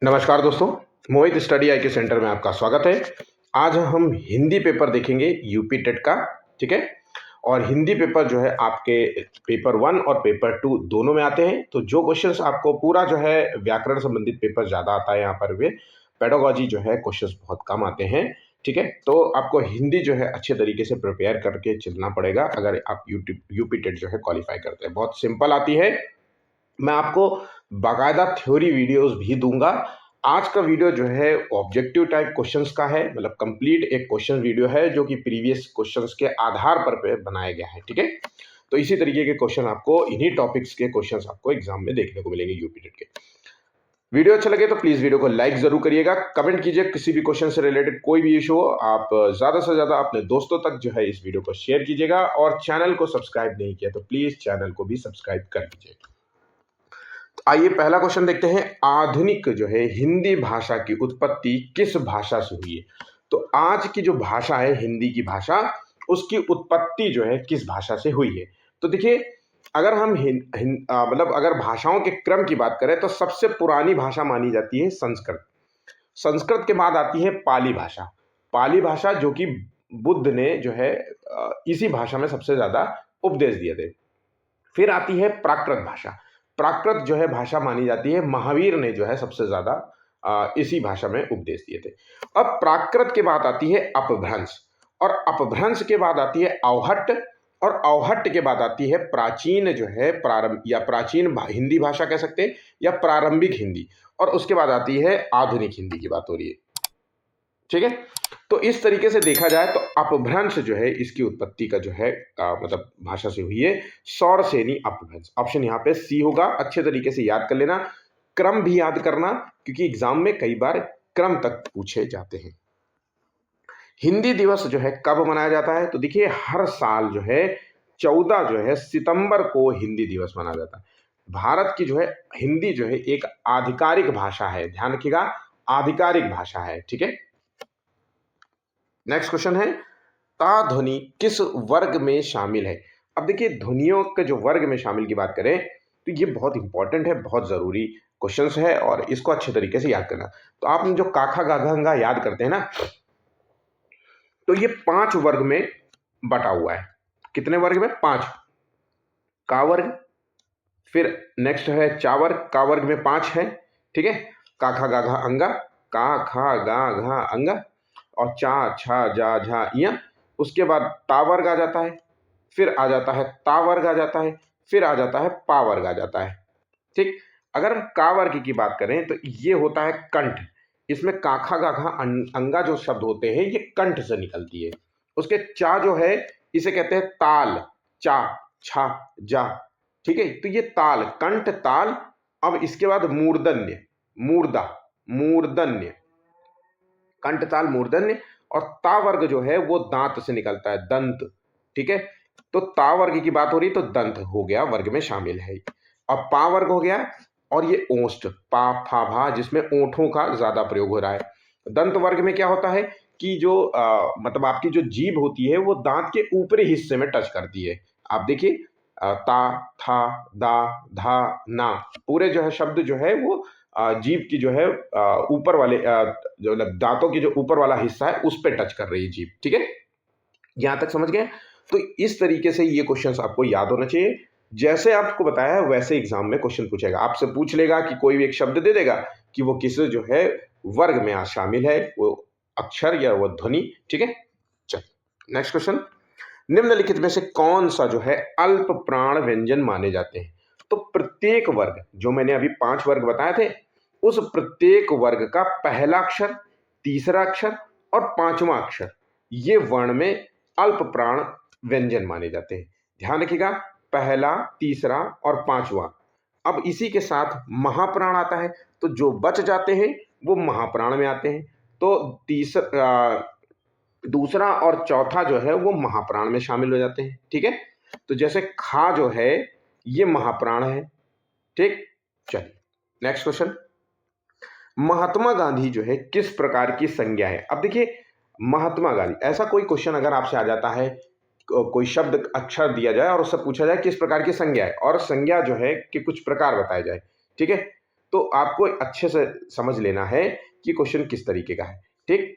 नमस्कार दोस्तों, मोहित स्टडी आई के सेंटर में आपका स्वागत है। आज हम हिंदी पेपर देखेंगे यूपी टेट का। ठीक है। और हिंदी पेपर जो है आपके पेपर 1 और पेपर 2 दोनों में आते हैं। तो जो क्वेश्चंस आपको पूरा जो है व्याकरण संबंधित पेपर ज़्यादा आता है, यहाँ पर वे पेडागोजी जो है क्वेश्चंस बहुत कम आते हैं। ठीक है। तो आपको हिंदी जो है अच्छे तरीके से प्रिपेयर करके चलना पड़ेगा अगर आप यूपी टेट जो है क्वालिफाई करते हैं। बहुत सिंपल आती है। मैं आपको बाकायदा थ्योरी वीडियोस भी दूंगा। आज का वीडियो जो है ऑब्जेक्टिव टाइप क्वेश्चंस का है, मतलब कंप्लीट एक क्वेश्चन वीडियो है जो कि प्रीवियस क्वेश्चंस के आधार पर बनाया गया है। ठीक है। तो इसी तरीके के क्वेश्चन आपको, इन्हीं टॉपिक्स के क्वेश्चंस आपको एग्जाम में देखने को मिलेंगे यूपी टेट के। वीडियो अच्छा लगे तो प्लीज वीडियो को लाइक जरूर करिएगा, कमेंट कीजिए किसी भी क्वेश्चन से रिलेटेड कोई भी इशू हो। आप ज्यादा से ज्यादा अपने दोस्तों तक जो है इस वीडियो को शेयर कीजिएगा, और चैनल को सब्सक्राइब नहीं किया तो प्लीज चैनल को भी सब्सक्राइब कर लीजिए। आइए पहला क्वेश्चन देखते हैं। आधुनिक जो है हिंदी भाषा की उत्पत्ति किस भाषा से हुई है? तो आज की जो भाषा है हिंदी की भाषा, उसकी उत्पत्ति जो है किस भाषा से हुई है? तो देखिए, अगर हम मतलब अगर भाषाओं के क्रम की बात करें तो सबसे पुरानी भाषा मानी जाती है संस्कृत। संस्कृत के बाद आती है पाली भाषा। पाली भाषा जो कि बुद्ध ने जो है इसी भाषा में सबसे ज्यादा उपदेश दिए थे। फिर आती है प्राकृत भाषा। प्राकृत जो है भाषा मानी जाती है, महावीर ने जो है सबसे ज्यादा इसी भाषा में उपदेश दिए थे। अब प्राकृत के बाद आती है अपभ्रंश, और अपभ्रंश के बाद आती है अवहट्ट, और अवहट्ट के बाद आती है प्राचीन जो है प्रारंभ या प्राचीन हिंदी भाषा कह सकते हैं, या प्रारंभिक हिंदी, और उसके बाद आती है आधुनिक हिंदी की बात हो रही है। ठीक है। तो इस तरीके से देखा जाए तो अपभ्रंश जो है इसकी उत्पत्ति का जो है मतलब भाषा से हुई है सौरसेनी अपभ्रंश। ऑप्शन यहाँ पे सी होगा। अच्छे तरीके से याद कर लेना, क्रम भी याद करना, क्योंकि एग्जाम में कई बार क्रम तक पूछे जाते हैं। हिंदी दिवस जो है कब मनाया जाता है? तो देखिए, हर साल जो है 14 जो है सितंबर को हिंदी दिवस मनाया जाता है। भारत की जो है हिंदी जो है एक आधिकारिक भाषा है, ध्यान रखिएगा, आधिकारिक भाषा है। ठीक है। नेक्स्ट क्वेश्चन है, ता ध्वनि किस वर्ग में शामिल है? अब देखिए, ध्वनियों के जो वर्ग में शामिल की बात करें तो ये बहुत इंपॉर्टेंट है, बहुत जरूरी क्वेश्चंस है, और इसको अच्छे तरीके से याद करना। तो आप जो काखा गाघा अंगा याद करते हैं ना, तो ये 5 वर्ग में बटा हुआ है। कितने वर्ग में? 5। का वर्ग, फिर नेक्स्ट है चा वर्ग, का वर्ग में 5 है। ठीक है। काखा गाघा अंगा, का खा गा घा अंगा, और चा छा जा झा इया। उसके बाद टा वर्ग आ जाता है, फिर आ जाता है ता वर्ग आ जाता है, फिर आ जाता है पा वर्ग आ जाता है। ठीक। अगर का वर्ग की बात करें तो ये होता है कंठ। इसमें काखा गाघा अंगा जो शब्द होते हैं ये कंठ से निकलती है। उसके चा जो है इसे कहते हैं ताल, चा छा जा। ठीक है। तो ये ताल, कंठ ताल। अब इसके बाद मूर्धन्य, मूर्धा, मूर्धन्य, कंठताल मूर्धन्य। और ता वर्ग जो है वो दांत से निकलता है, दंत। ठीक है। तो ता वर्ग की बात हो रही तो दंत हो गया, वर्ग में शामिल है। अब पा वर्ग हो गया, और ये ओष्ठ, पा फा भा, जिसमें ओंठों का ज्यादा प्रयोग हो रहा है। दंत वर्ग में क्या होता है कि जो मतलब आपकी जो जीभ होती है वो दांत के ऊपरी हिस्से में टच करती है। आप देखिए, ता था दा धा ना, पूरे जो है शब्द जो है वो जीभ की जो है ऊपर वाले जो मतलब दांतों की जो ऊपर वाला हिस्सा है उस पर टच कर रही है जीभ। ठीक है। यहां तक समझ गए? तो इस तरीके से ये क्वेश्चंस आपको याद होना चाहिए। जैसे आपको बताया है वैसे एग्जाम में क्वेश्चन पूछेगा, आपसे पूछ लेगा कि कोई भी एक शब्द दे देगा कि वो किस जो है वर्ग में शामिल है, वो अक्षर या वो ध्वनि। ठीक है। चल, नेक्स्ट क्वेश्चन, निम्नलिखित में से कौन सा जो है अल्प प्राण व्यंजन माने जाते हैं? तो प्रत्येक वर्ग, जो मैंने अभी 5 वर्ग बताए थे, उस प्रत्येक वर्ग का पहला अक्षर, तीसरा अक्षर और 5वां अक्षर, ये वर्ण में अल्प प्राण व्यंजन माने जाते हैं। ध्यान रखिएगा, पहला, तीसरा और 5वां। अब इसी के साथ महाप्राण आता है, तो जो बच जाते हैं वो महाप्राण में आते हैं। तो दूसरा और चौथा जो है वो महाप्राण में शामिल हो जाते हैं। ठीक है। तो जैसे खा जो है ये महाप्राण है। ठीक। चलिए, नेक्स्ट क्वेश्चन, महात्मा गांधी जो है किस प्रकार की संज्ञा है? अब देखिए, महात्मा गांधी, ऐसा कोई क्वेश्चन अगर आपसे आ जाता है, कोई शब्द अक्षर दिया जाए और उससे पूछा जाए किस प्रकार की संज्ञा है, और संज्ञा जो है कि कुछ प्रकार बताए जाए। ठीक है। तो आपको अच्छे से समझ लेना है कि क्वेश्चन किस तरीके का है। ठीक,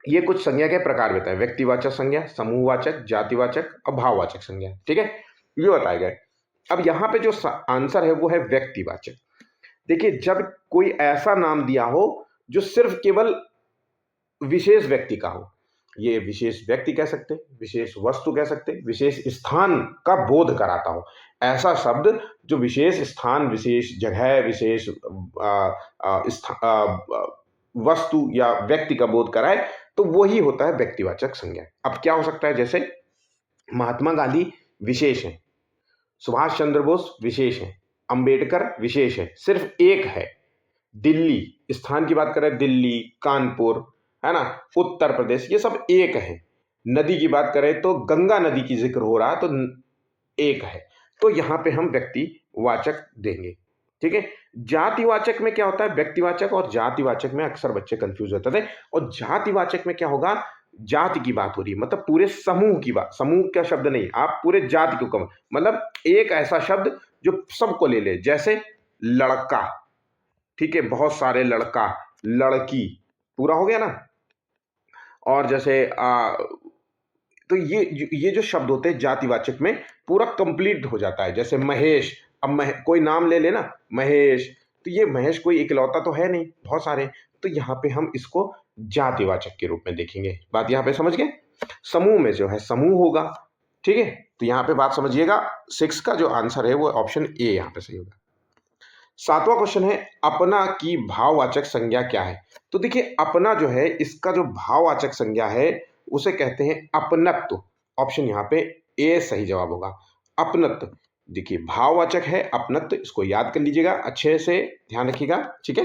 ये कुछ संज्ञा के प्रकार बताए, व्यक्तिवाचक संज्ञा, समूहवाचक, जातिवाचक और भाववाचक संज्ञा। ठीक है, ये बताए गए। अब यहाँ पे जो आंसर है वो है व्यक्तिवाचक। देखिए, जब कोई ऐसा नाम दिया हो जो सिर्फ केवल विशेष व्यक्ति का हो, ये विशेष व्यक्ति कह सकते, विशेष वस्तु कह सकते, विशेष स्थान का बोध कराता हो, ऐसा शब्द जो विशेष स्थान, विशेष जगह, विशेष वस्तु या व्यक्ति का बोध कराए, तो वही होता है व्यक्तिवाचक संज्ञा। अब क्या हो सकता है, जैसे महात्मा गांधी विशेष हैं, सुभाष चंद्र बोस विशेष हैं, अंबेडकर विशेष है, सिर्फ एक है। दिल्ली, स्थान की बात करें, दिल्ली, कानपुर, है ना, उत्तर प्रदेश, ये सब एक है। नदी की बात करें तो गंगा नदी की जिक्र हो रहा है तो एक है। तो यहां पे हम व्यक्तिवाचक देंगे। ठीक है, जातिवाचक में क्या होता है, व्यक्तिवाचक और जातिवाचक में अक्सर बच्चे कंफ्यूज होते थे। और जातिवाचक में क्या होगा, जाति की बात हो रही है, मतलब पूरे समूह की बात, समूह का शब्द नहीं, आप पूरे जाति को कम, मतलब एक ऐसा शब्द जो सबको ले ले, जैसे लड़का। ठीक है, बहुत सारे लड़का, लड़की, पूरा हो गया ना। और जैसे तो ये जो शब्द होते हैं जातिवाचक में पूरा कंप्लीट हो जाता है। जैसे महेश, अब कोई नाम ले लेना, महेश, तो ये महेश कोई इकलौता तो है नहीं, बहुत सारे, तो यहाँ पे हम इसको जातिवाचक के रूप में देखेंगे। बात यहाँ पे समझ गए। समूह में जो है समूह होगा। ठीक है, तो यहाँ पे बात समझिएगा, 6 का जो आंसर है वो ऑप्शन ए यहाँ पे सही होगा। 7वां क्वेश्चन है, अपना की भाववाचक संज्ञा क्या है। तो देखिए, अपना जो है इसका जो भाववाचक संज्ञा है उसे कहते हैं अपनत्व। ऑप्शन यहाँ पे ए सही जवाब होगा, अपनत्व। देखिए, भाववाचक है अपनत्व, इसको याद कर लीजिएगा, अच्छे से ध्यान रखिएगा। ठीक है,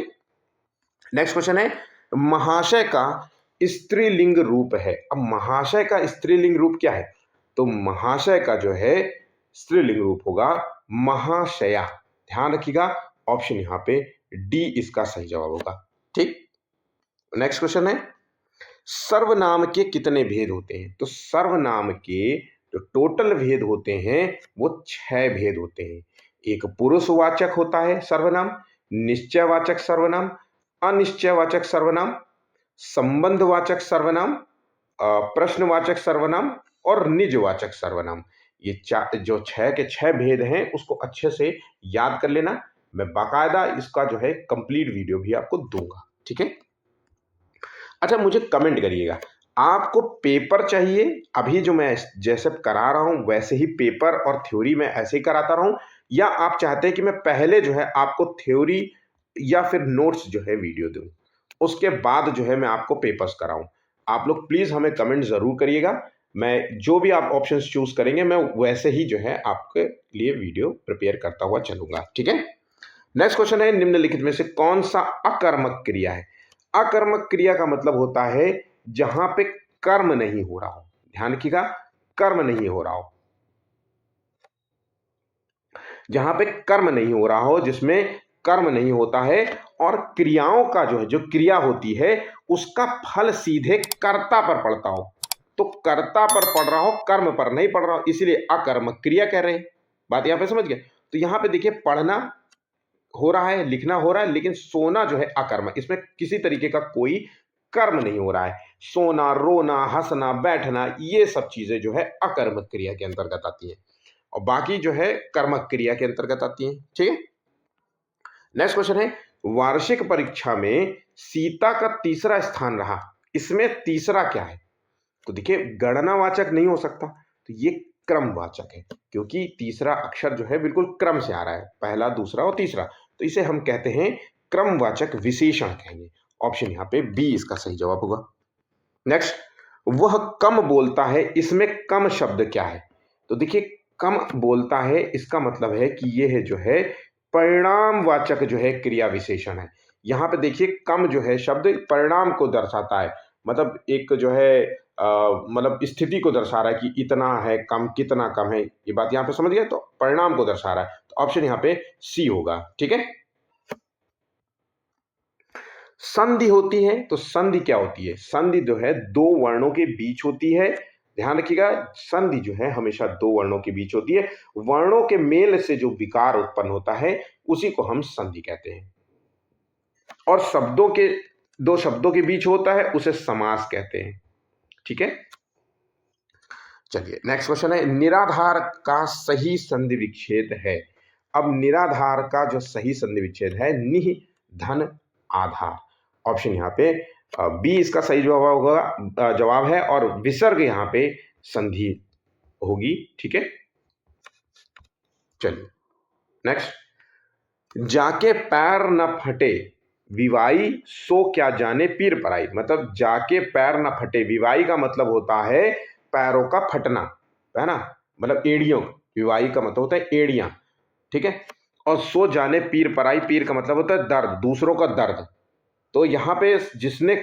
नेक्स्ट क्वेश्चन है, महाशय का स्त्रीलिंग रूप है। अब महाशय का स्त्रीलिंग रूप क्या है, तो महाशय का जो है स्त्रीलिंग रूप होगा महाशया। ध्यान रखिएगा, ऑप्शन यहाँ पे डी इसका सही जवाब होगा। ठीक, नेक्स्ट क्वेश्चन है, सर्वनाम के कितने भेद होते हैं। तो सर्वनाम के जो टोटल भेद होते हैं वो 6 भेद होते हैं। एक पुरुषवाचक होता है सर्वनाम, निश्चयवाचक सर्वनाम, अनिश्चयवाचक सर्वनाम, संबंधवाचक सर्वनाम, प्रश्नवाचक सर्वनाम और निजवाचक सर्वनाम। ये जो 6 के 6 भेद हैं उसको अच्छे से याद कर लेना। मैं बाकायदा इसका जो है कंप्लीट वीडियो भी आपको दूंगा। ठीक है, अच्छा, मुझे कमेंट करिएगा, आपको पेपर चाहिए अभी जो मैं जैसे करा रहा हूं वैसे ही पेपर और थ्योरी में ऐसे ही कराता रहूं, या आप चाहते हैं कि मैं पहले जो है आपको थ्योरी या फिर नोट्स जो है वीडियो दूं, उसके बाद जो है मैं आपको पेपर्स कराऊं। आप लोग प्लीज हमें कमेंट जरूर करिएगा। मैं जो भी आप ऑप्शंस चूज करेंगे मैं वैसे ही जो है आपके लिए वीडियो प्रिपेयर करता हुआ चलूंगा। ठीक है, नेक्स्ट क्वेश्चन है, निम्नलिखित में से कौन सा अकर्मक क्रिया है। अकर्मक क्रिया का मतलब होता है जहां पे कर्म नहीं हो रहा हो। ध्यान रखिएगा, कर्म नहीं हो रहा हो, जहां पे कर्म नहीं हो रहा हो, जिसमें कर्म नहीं होता है और क्रियाओं का जो है जो क्रिया होती है उसका फल सीधे कर्ता पर पड़ता हो। तो कर्ता पर पड़ रहा हो, कर्म पर नहीं पड़ रहा हो, इसीलिए अकर्मक क्रिया कह रहे हैं। बात यहां पे समझ गए। तो यहां पे देखिए, पढ़ना हो रहा है, लिखना हो रहा है, लेकिन सोना जो है अकर्म, इसमें किसी तरीके का कोई कर्म नहीं हो रहा है। सोना, रोना, हंसना, बैठना, ये सब चीजें जो है अकर्मक क्रिया के अंतर्गत आती हैं और बाकी जो है कर्मक क्रिया के अंतर्गत आती हैं। ठीक है, नेक्स्ट क्वेश्चन है, वार्षिक परीक्षा में सीता का तीसरा स्थान रहा, इसमें तीसरा क्या है। तो देखिए, गणनावाचक नहीं हो सकता, तो ये क्रमवाचक है, क्योंकि तीसरा अक्षर जो है बिल्कुल क्रम से आ रहा है, पहला, दूसरा और तीसरा, तो इसे हम कहते हैं क्रमवाचक विशेषण कहेंगे। ऑप्शन यहाँ पे बी इसका सही जवाब होगा। नेक्स्ट, वह कम बोलता है, इसमें कम शब्द क्या है। तो देखिए, कम बोलता है इसका मतलब है कि यह है जो है परिणामवाचक जो है क्रिया विशेषण है। यहां पे देखिए, कम जो है शब्द परिणाम को दर्शाता है, मतलब एक जो है मतलब स्थिति को दर्शा रहा है कि इतना है कम, कितना कम है, ये बात यहां पे समझ गए। तो परिणाम को दर्शा रहा है, तो ऑप्शन यहां पे सी होगा। ठीक है, संधि होती है, तो संधि क्या होती है, संधि जो है दो वर्णों के बीच होती है। ध्यान रखिएगा, संधि जो है हमेशा दो वर्णों के बीच होती है। वर्णों के मेल से जो विकार उत्पन्न होता है उसी को हम संधि कहते हैं। और दो शब्दों के बीच होता है उसे समास कहते हैं। ठीक है, चलिए नेक्स्ट क्वेश्चन है, निराधार का सही संधि विच्छेद है। अब निराधार का जो सही संधि विच्छेद है, निह धन आधार। ऑप्शन यहाँ पे बी इसका सही जवाब होगा, जवाब है, और विसर्ग यहाँ पे संधि होगी। ठीक है, चलिए नेक्स्ट, जाके पैर न फटे विवाई सो क्या जाने पीर पराई। मतलब जाके पैर न फटे, विवाई का मतलब होता है पैरों का फटना, है ना, मतलब एड़ियों, विवाई का मतलब होता है एड़ियां। ठीक है, और सो जाने पीर पराई, पीर का मतलब होता है दर्द, दूसरों का दर्द। तो यहाँ पे जिसने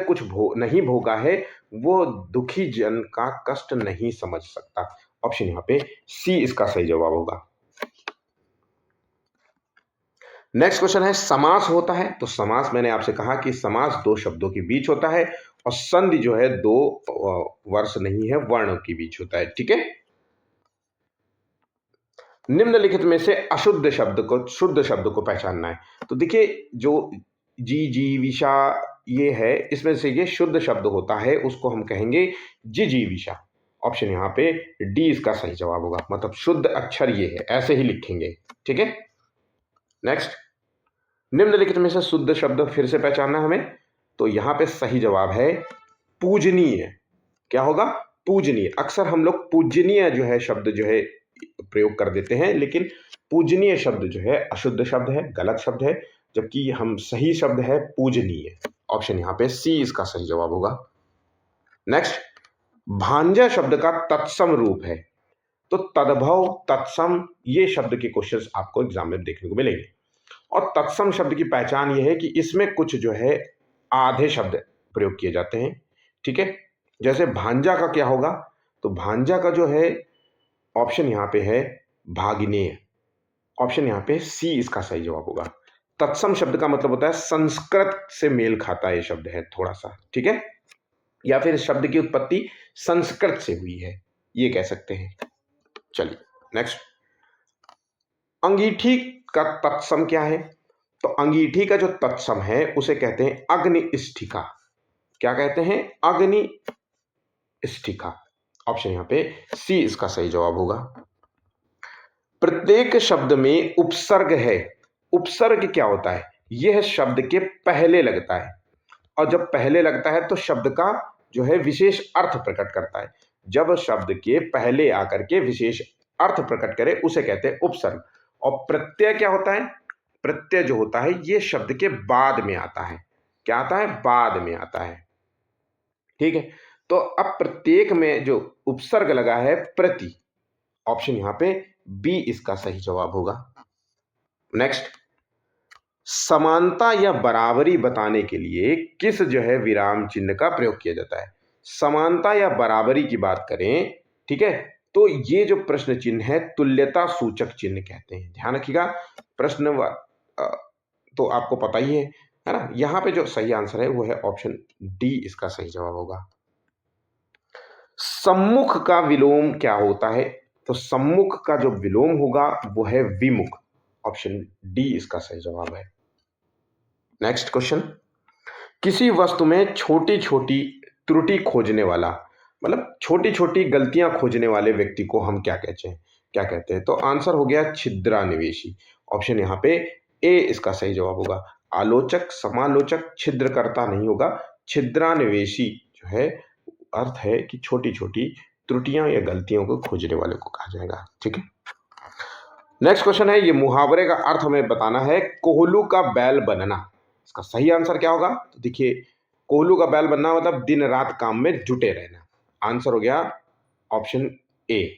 कुछ नहीं भोगा है वो दुखी जन का कष्ट नहीं समझ सकता। ऑप्शन यहाँ पे सी इसका सही जवाब होगा। नेक्स्ट क्वेश्चन है, समास होता है। तो समास मैंने आपसे कहा कि समास दो शब्दों के बीच होता है, और संधि जो है दो वर्ष नहीं है, वर्ण के बीच होता है। ठीक है, निम्नलिखित में से अशुद्ध शब्द को शुद्ध शब्द को पहचानना है। तो देखिए, जो जी जीविशा ये है, इसमें से ये शुद्ध शब्द होता है, उसको हम कहेंगे जिजीविशा। ऑप्शन यहाँ पे डी इसका सही जवाब होगा, मतलब शुद्ध अक्षर ये है, ऐसे ही लिखेंगे। ठीक है, नेक्स्ट, निम्नलिखित में से शुद्ध शब्द फिर से पहचानना हमें। तो यहां पे सही जवाब है पूजनीय। क्या होगा? पूजनीय। अक्सर हम लोग पूजनीय जो है शब्द जो है प्रयोग कर देते हैं, लेकिन पूजनीय शब्द जो है अशुद्ध शब्द है, गलत शब्द है, जबकि हम सही शब्द है पूजनीय। ऑप्शन यहां पे सी इसका सही जवाब होगा। नेक्स्ट, भांजा शब्द का तत्सम रूप है। तो तद्भव, तत्सम, ये शब्द के क्वेश्चंस आपको एग्जाम में देखने को मिलेंगे। और तत्सम शब्द की पहचान यह है कि इसमें कुछ जो है आधे शब्द प्रयोग किए जाते हैं। ठीक है, जैसे भांजा का क्या होगा? तो भांजा का जो है ऑप्शन यहां पे है भागिनेय। ऑप्शन यहां पे सी इसका सही जवाब होगा। तत्सम शब्द का मतलब होता है संस्कृत से मेल खाता है, ये शब्द है थोड़ा सा। ठीक है, या फिर शब्द की उत्पत्ति संस्कृत से हुई है, ये कह सकते हैं। चलिए नेक्स्ट, अंगीठी का तत्सम क्या है? तो अंगीठी का जो तत्सम है उसे कहते हैं अग्निष्ठिका। क्या कहते हैं? अग्निष्ठिका। ऑप्शन यहां पे सी इसका सही जवाब होगा। प्रत्येक शब्द में उपसर्ग है। उपसर्ग क्या होता है? यह शब्द के पहले लगता है, और जब पहले लगता है तो शब्द का जो है विशेष अर्थ प्रकट करता है। जब शब्द के पहले आकर के विशेष अर्थ प्रकट करे उसे कहते हैं उपसर्ग। और प्रत्यय क्या होता है? प्रत्यय जो होता है ये शब्द के बाद में आता है। क्या आता है? बाद में आता है। ठीक है, तो अब प्रत्येक में जो उपसर्ग लगा है प्रति, ऑप्शन यहां पे बी इसका सही जवाब होगा। नेक्स्ट, समानता या बराबरी बताने के लिए किस जो है विराम चिन्ह का प्रयोग किया जाता है? समानता या बराबरी की बात करें, ठीक है, तो ये जो प्रश्न चिन्ह है तुल्यता सूचक चिन्ह कहते हैं। ध्यान रखिएगा, प्रश्न तो आपको पता ही है ना। यहां पे जो सही आंसर है वो है ऑप्शन डी इसका सही जवाब होगा। सम्मुख का विलोम क्या होता है? तो सम्मुख का जो विलोम होगा वो है विमुख। ऑप्शन डी इसका सही जवाब है। नेक्स्ट क्वेश्चन, किसी वस्तु में छोटी छोटी त्रुटि खोजने वाला, मतलब छोटी छोटी गलतियां खोजने वाले व्यक्ति को हम क्या कहते हैं? तो आंसर हो गया छिद्रान्वेषी। ऑप्शन यहाँ पे ए इसका सही जवाब होगा। आलोचक, समालोचक, छिद्रकर्ता नहीं होगा। छिद्रान्वेषी जो है अर्थ है कि छोटी छोटी त्रुटियां या गलतियों को खोजने वाले को कहा जाएगा। ठीक है, नेक्स्ट क्वेश्चन है, ये मुहावरे का अर्थ हमें बताना है। कोहलू का बैल बनना, इसका सही आंसर क्या होगा? तो देखिए, कोहलू का बैल बनना मतलब दिन रात काम में जुटे रहना। आंसर हो गया ऑप्शन ए।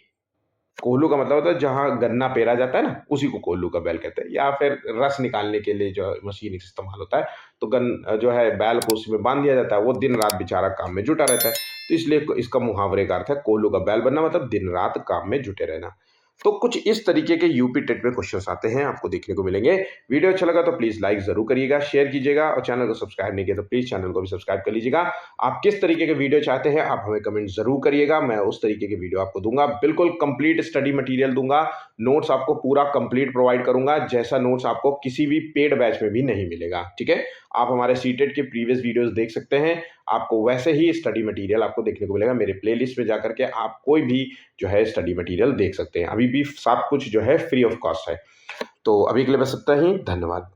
कोहलू का मतलब होता है जहां गन्ना पेरा जाता है ना, उसी को कोहलू का बैल कहते हैं। या फिर रस निकालने के लिए जो मशीन इस्तेमाल होता है, तो जो है बैल को उसमें बांध दिया जाता है, वो दिन रात बेचारा काम में जुटा रहता है। तो इसलिए इसका मुहावरे का अर्थ है कोहलू का बैल बनना, मतलब दिन रात काम में जुटे रहना। तो कुछ इस तरीके के यूपी टेट में क्वेश्चंस आते हैं, आपको देखने को मिलेंगे। वीडियो अच्छा लगा तो प्लीज़ लाइक ज़रूर करिएगा, शेयर कीजिएगा और चैनल को सब्सक्राइब नहीं किया तो प्लीज़ चैनल को भी सब्सक्राइब कर लीजिएगा। आप किस तरीके के वीडियो चाहते हैं आप हमें कमेंट ज़रूर करिएगा, मैं उस तरीके के वीडियो आपको दूंगा। बिल्कुल कंप्लीट स्टडी मटेरियल दूंगा, नोट्स आपको पूरा कंप्लीट प्रोवाइड करूंगा, जैसा नोट्स आपको किसी भी पेड बैच में भी नहीं मिलेगा। ठीक है, आप हमारे सीटेट के प्रीवियस वीडियोस देख सकते हैं, आपको वैसे ही स्टडी मटेरियल आपको देखने को मिलेगा। मेरे प्लेलिस्ट में जाकर के आप कोई भी जो है स्टडी मटेरियल देख सकते हैं। अभी भी सब कुछ जो है फ्री ऑफ कॉस्ट है। तो अभी के लिए बस इतना ही, धन्यवाद।